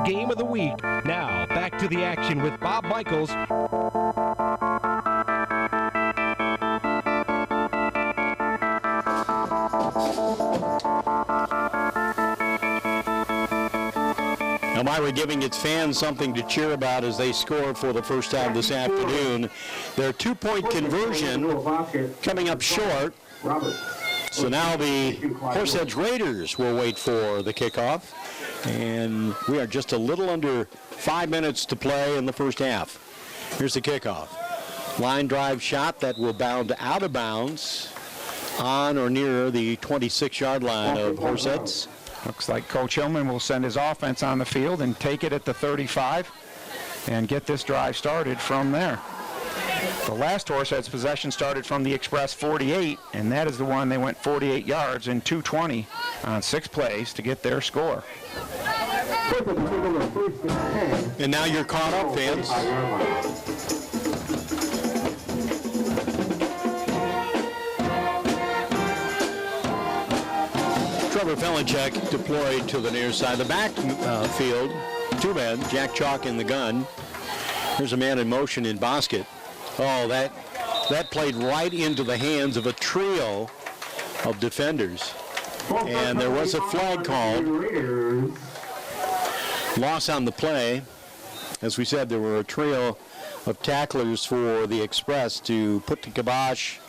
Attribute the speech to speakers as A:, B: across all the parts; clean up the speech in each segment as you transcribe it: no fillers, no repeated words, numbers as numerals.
A: game of the week. Now, back to the action with Bob Michaels.
B: Elmira giving its fans something to cheer about as they score for the first time this afternoon. Their two-point conversion coming up short. So now the Horseheads Raiders will wait for the kickoff. And we are just a little under 5 minutes to play in the first half. Here's the kickoff. Line drive shot that will bound out of bounds on or near the 26-yard line of Horseheads.
C: Looks like Coach Hillman will send his offense on the field and take it at the 35 and get this drive started from there. The last Horseheads possession started from the Express 48, and that is the one they went 48 yards in 2:20 on 6 plays to get their score.
B: And now you're caught up, fans. Trevor Felinchek deployed to the near side of the backfield. 2 men, Jack Chalk in the gun. Here's a man in motion in Bosket. Oh, that played right into the hands of a trio of defenders. And there was a flag called. Loss on the play. As we said, there were a trio of tacklers for the Express to put the kibosh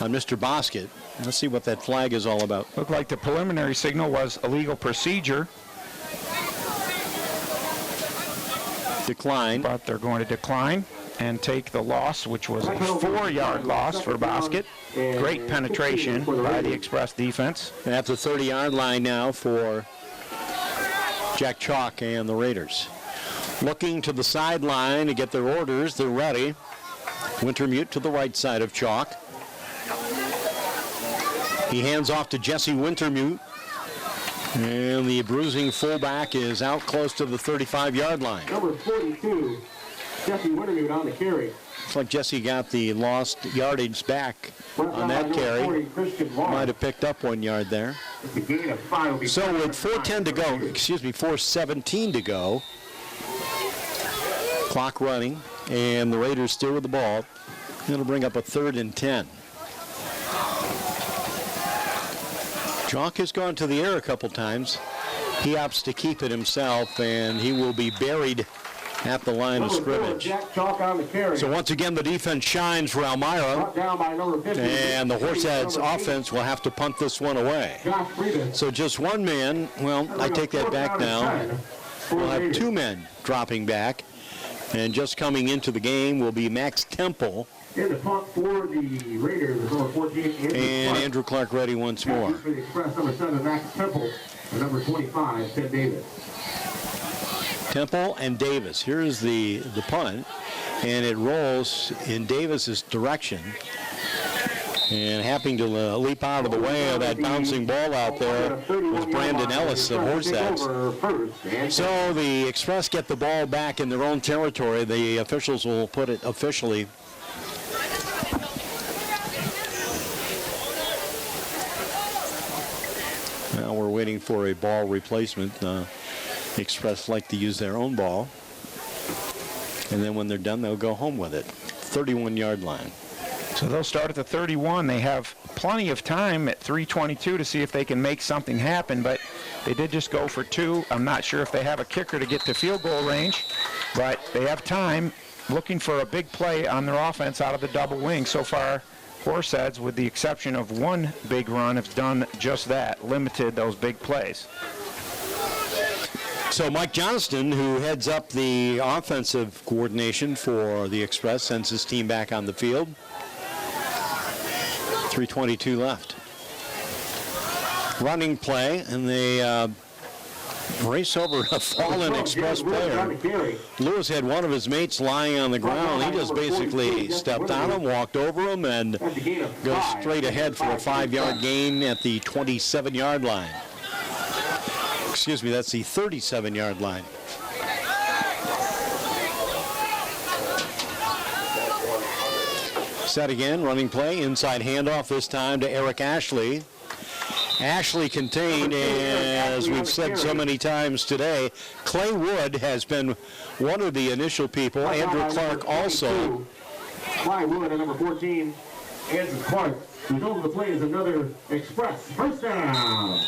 B: on Mr. Bosket. Let's see what that flag is all about.
C: Looked like the preliminary signal was illegal procedure.
B: Decline.
C: But they're going to decline and take the loss, which was a 4-yard loss for Bosket. Great penetration by the Express defense.
B: And at the 30-yard line now for Jack Chalk and the Raiders. Looking to the sideline to get their orders. They're ready. Wintermute to the right side of Chalk. He hands off to Jesse Wintermute. And the bruising fullback is out close to the 35-yard line.
D: Number 42, Jesse Wintermute on the carry.
B: Looks like Jesse got the lost yardage back on that carry. Might have picked up 1 yard there. So with 4:10 to go, 4:17 to go, clock running, and the Raiders still with the ball. It'll bring up a 3rd and 10. Chalk has gone to the air a couple times. He opts to keep it himself, and he will be buried at the line of scrimmage. So once again, the defense shines for Elmira, and the Horseheads offense will have to punt this one away. So just 1 man, well, I take that back now. We'll have 2 men dropping back, and just coming into the game will be Max Temple.
D: In the punt for the Raiders, number 14,
B: and Andrew Clark ready once more.
D: For the Express, number 7, Max Temple, and number 25, Ted Davis.
B: Temple and Davis. Here's the punt, and it rolls in Davis's direction. And happening to leap out of the way of that bouncing ball out there was Brandon Ellis of Horseheads. So the Express get the ball back in their own territory. The officials will put it officially. Now we're waiting for a ball replacement. The Express like to use their own ball. And then when they're done, they'll go home with it. 31-yard line.
C: So they'll start at the 31. They have plenty of time at 3:22 to see if they can make something happen, but they did just go for 2. I'm not sure if they have a kicker to get to field goal range, but they have time looking for a big play on their offense out of the double wing. So far, Horseheads, with the exception of 1 big run, have done just that, limited those big plays.
B: So Mike Johnston, who heads up the offensive coordination for the Express, sends his team back on the field. 3:22 left. Running play, and they race over a fallen Express player. Lewis had one of his mates lying on the ground. He just basically stepped on him, walked over him, and goes straight ahead for a 5-yard gain at the 27-yard line. Excuse me, that's the 37-yard line. Set again, running play, inside handoff this time to Eric Ashley. Ashley contained, as we've said so many times today, Clay Wood has been one of the initial people. Andrew Clark also.
D: Clay Wood at number 14. Andrew Clark. The result of the play is another express. First down.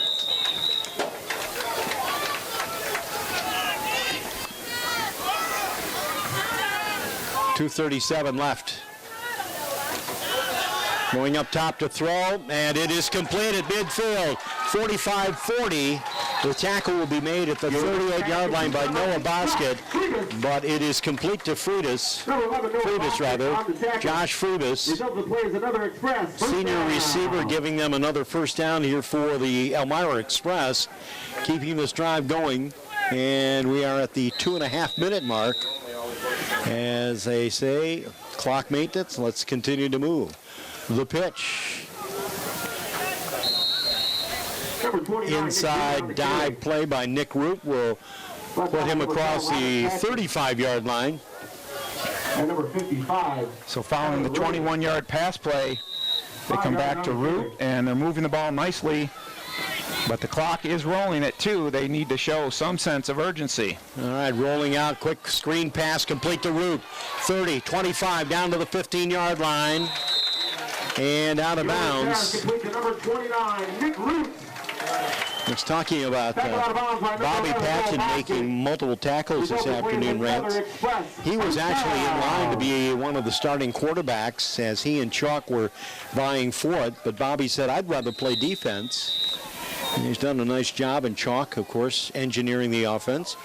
B: .237 left. Going up top to throw, and it is complete at midfield. 45-40. The tackle will be made at the 38-yard line by Noah Bosket, but it is complete to Freebus, Josh Freebus, senior receiver, giving them another first down here for the Elmira Express, keeping this drive going, and we are at the 2.5-minute mark. As they say, clock maintenance, let's continue to move. The pitch. Inside dive play by Nick Root will put him across the 35-yard line.
D: And number 55.
C: So following the 21-yard pass play, they come back to Root, and they're moving the ball nicely. But the clock is rolling at 2. They need to show some sense of urgency.
B: All right, rolling out, quick screen pass complete to Root. 30, 25, down to the 15-yard line. And out of bounds.
D: Complete to number 29, Nick Root.
B: It's talking about Bobby Patchen making multiple tackles this afternoon, Rance. He was actually in line to be one of the starting quarterbacks as he and Chalk were vying for it, but Bobby said, I'd rather play defense. And he's done a nice job, and Chalk, of course, engineering the offense.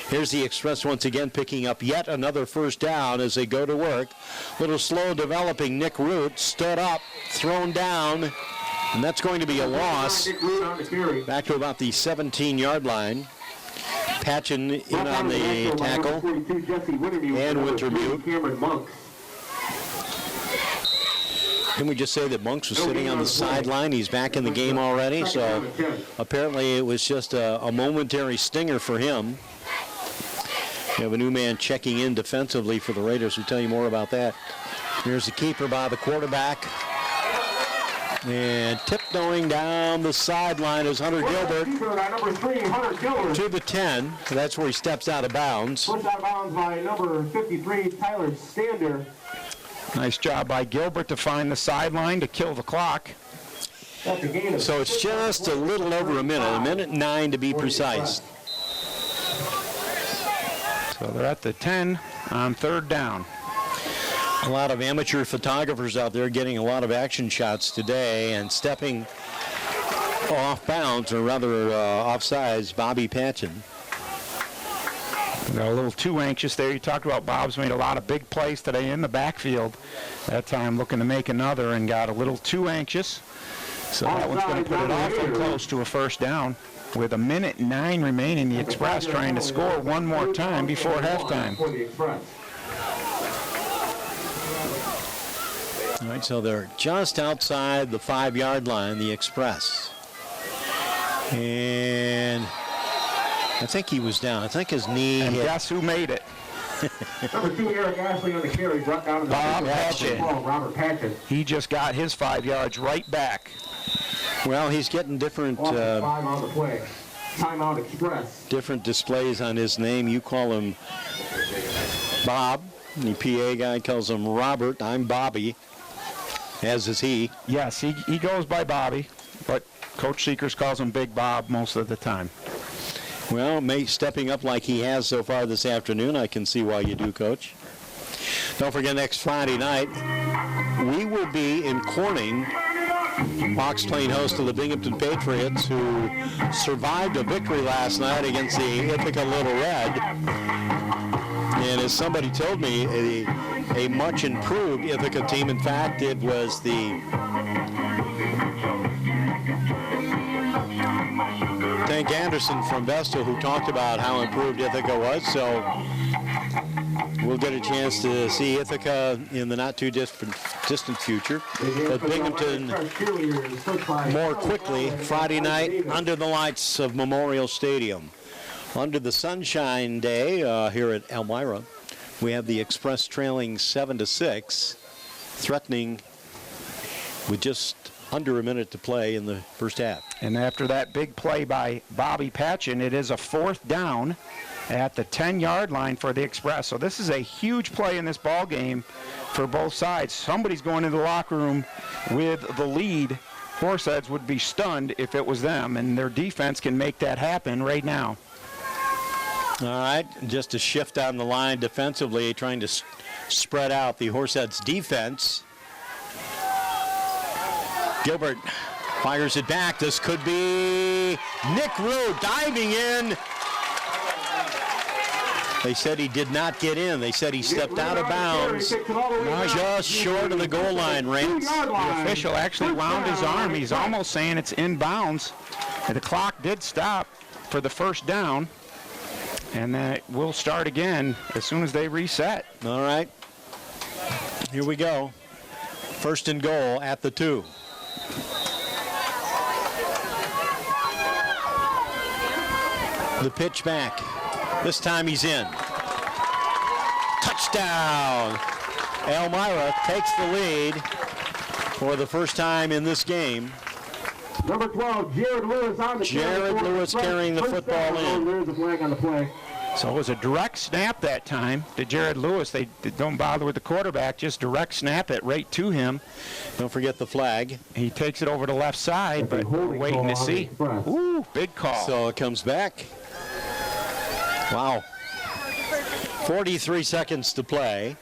B: Here's the Express once again picking up yet another first down as they go to work. Little slow developing. Nick Root stood up, thrown down, and that's going to be a loss. Back to about the 17-yard line. Patchen in on the tackle, and Wintermute. Can we just say that Monks was sitting on the sideline? He's back in the game already, so apparently it was just a momentary stinger for him. We have a new man checking in defensively for the Raiders. We'll tell you more about that. Here's the keeper by the quarterback. And tiptoeing down the sideline is Hunter Gilbert to the 10. That's where he steps out of bounds.
D: Pushed out of bounds by number 53, Tyler Stander.
C: Nice job by Gilbert to find the sideline to kill the clock.
B: So it's just a little over a minute 9 to be precise.
C: So they're at the 10 on third down.
B: A lot of amateur photographers out there getting a lot of action shots today, and stepping off bounds, or rather offsides, Bobby Patchen.
C: Got a little too anxious there. You talked about Bob's made a lot of big plays today in the backfield. That time looking to make another and got a little too anxious. So that one's going to put it awfully close to a first down. With 1:09 remaining, the Express trying to score one more time before halftime.
B: All right, so they're just outside the 5-yard line, the Express. And I think he was down. I think his knee
C: and
B: hit.
C: Guess who made it?
D: Number 2, Eric Ashley on the carry, brought down to the
C: Bob Patchen.
D: Robert Patchen.
C: He just got his 5 yards right back.
B: Well, he's getting different
D: 5 on the play. Timeout Express.
B: Different displays on his name. You call him Bob. The PA guy calls him Robert. I'm Bobby, as is he.
C: Yes, he goes by Bobby, but Coach Seekers calls him Big Bob most of the time.
B: Well, stepping up like he has so far this afternoon, I can see why you do, Coach. Don't forget, next Friday night, we will be in Corning, Fox playing host to the Binghamton Patriots, who survived a victory last night against the Ithaca Little Red. And as somebody told me, a much improved Ithaca team. In fact, it was the Tank Anderson from Vestal who talked about how improved Ithaca was. So we'll get a chance to see Ithaca in the not too distant future. But Binghamton more quickly Friday night under the lights of Memorial Stadium. Under the Sunshine Day here at Elmira, we have the Express trailing 7-6, threatening with just under a minute to play in the first half.
C: And after that big play by Bobby Patchen, it is a 4th down at the 10-yard line for the Express. So this is a huge play in this ball game for both sides. Somebody's going into the locker room with the lead. Horseheads would be stunned if it was them, and their defense can make that happen right now.
B: All right, just a shift on the line defensively, trying to spread out the Horseheads defense. Gilbert fires it back. This could be Nick Rowe diving in. They said he did not get in. They said he stepped out of bounds just short of the goal line, Rance.
C: The official actually wound his arm. He's almost saying it's in bounds. The clock did stop for the first down, and then it will start again as soon as they reset.
B: All right. Here we go. First and goal at the 2. The pitch back. This time he's in. Touchdown! Elmira takes the lead for the first time in this game.
D: Number 12, Jared Lewis on the
B: Jared Lewis carrying the football in.
D: There's a flag on the play.
C: So it was a direct snap that time to Jared Lewis. They don't bother with the quarterback, just direct snap it right to him.
B: Don't forget the flag.
C: He takes it over the left side, but we're waiting to see. Ooh, big call.
B: So it comes back. Wow. 43 seconds to play.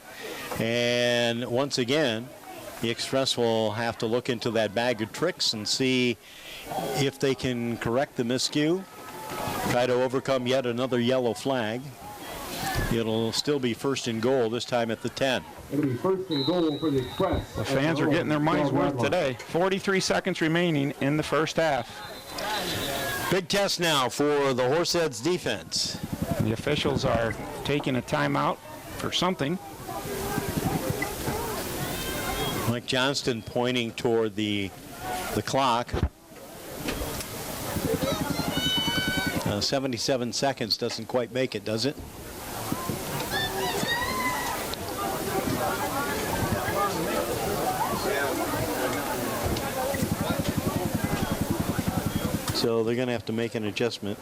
B: And once again, the Express will have to look into that bag of tricks and see if they can correct the miscue. Try to overcome yet another yellow flag. It'll still be first and goal, this time at the 10.
D: It'll be first and goal for the Express.
C: The fans are getting their money's worth today. 43 seconds remaining in the first half.
B: Big test now for the Horseheads defense.
C: The officials are taking a timeout for something.
B: Mike Johnston pointing toward the clock. 77 seconds doesn't quite make it, does it? So they're going to have to make an adjustment.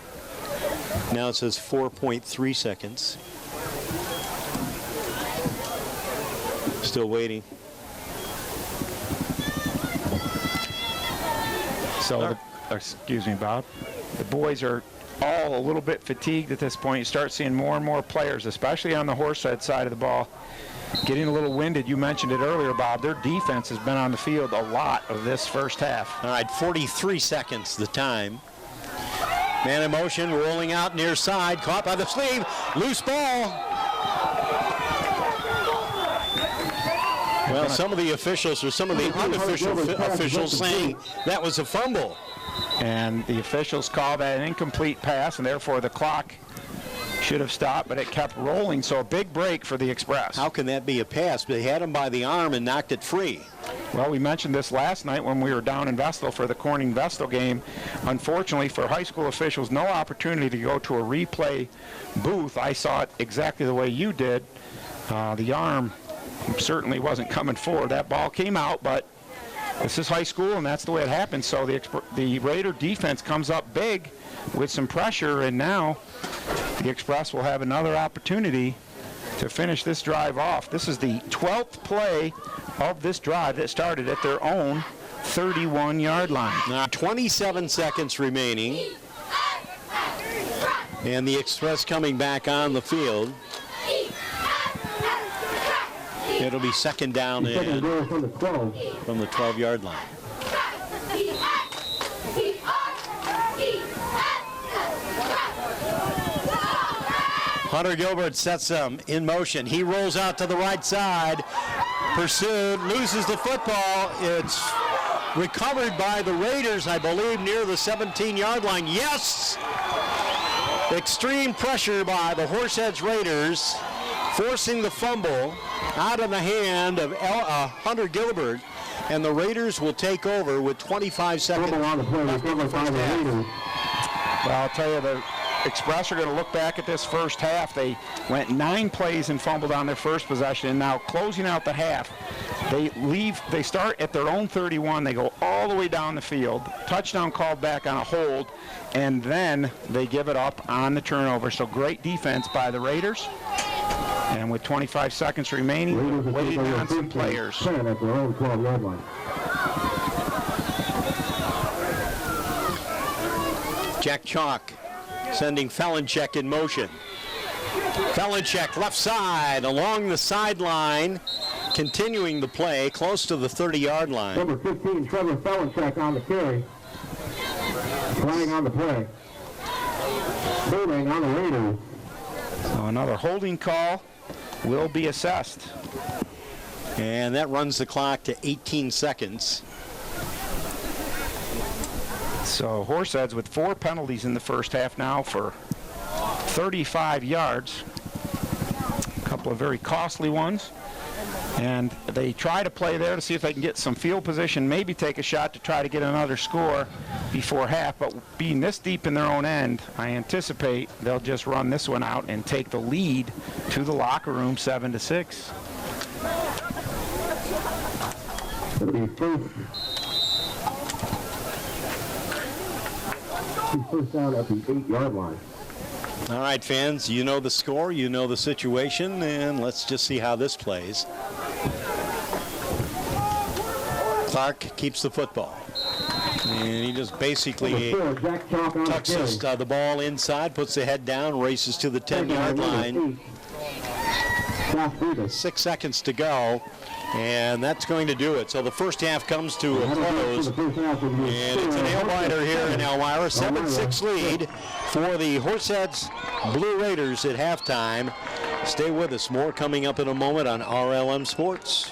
B: Now it says 4.3 seconds. Still waiting.
C: So, excuse me, Bob. The boys are all a little bit fatigued at this point. You start seeing more and more players, especially on the Horsehead side of the ball, getting a little winded. You mentioned it earlier, Bob. Their defense has been on the field a lot of this first half.
B: All right, 43 seconds the time. Man in motion, rolling out near side, caught by the sleeve, loose ball. Well, some of the officials or some of the unofficial officials saying that was a fumble.
C: And the officials call that an incomplete pass, and therefore the clock should have stopped, but it kept rolling, so a big break for the Express.
B: How can that be a pass? They had him by the arm and knocked it free.
C: Well, we mentioned this last night when we were down in Vestal for the Corning-Vestal game. Unfortunately for high school officials, no opportunity to go to a replay booth. I saw it exactly the way you did. The arm certainly wasn't coming forward. That ball came out, but this is high school, and that's the way it happens. So the Raider defense comes up big with some pressure, and now the Express will have another opportunity to finish this drive off. This is the 12th play of this drive that started at their own 31-yard line.
B: Now 27 seconds remaining, and the Express coming back on the field. It'll be second down and from the 12-yard line. Hunter Gilbert sets them in motion. He rolls out to the right side. Pursued, loses the football. It's recovered by the Raiders, I believe, near the 17-yard line. Yes! Extreme pressure by the Horseheads Raiders, forcing the fumble out of the hand of Hunter Gilbert, and the Raiders will take over with 25 seconds.
C: Well, I'll tell you, Express are going to look back at this first half. They went 9 plays and fumbled on their first possession, and now closing out the half, they start at their own 31, they go all the way down the field, touchdown called back on a hold, and then they give it up on the turnover. So great defense by the Raiders. And with 25 seconds remaining, waiting on some players.
D: At their own 12-yard line.
B: Jack Chalk sending Felinchek in motion. Felinchek left side along the sideline, continuing the play close to the 30-yard line.
D: Number 15, Trevor Felinchek on the carry. Playing on the play. Holding on the Raiders.
C: So another holding call will be assessed.
B: And that runs the clock to 18 seconds.
C: So Horseheads with 4 penalties in the first half now for 35 yards. A couple of very costly ones. And they try to play there to see if they can get some field position, maybe take a shot to try to get another score before half. But being this deep in their own end, I anticipate they'll just run this one out and take the lead to the locker room 7-6.
D: First down at the 8-yard line.
B: All right, fans, you know the score, you know the situation, and let's just see how this plays. Clark keeps the football. And he just basically tucks the ball inside, puts the head down, races to the 10-yard line. 6 seconds to go, and that's going to do it. So the first half comes to a close, and it's an nail-biter here in Elmira. 7-6 lead for the Horseheads Blue Raiders at halftime. Stay with us. More coming up in a moment on RLM Sports.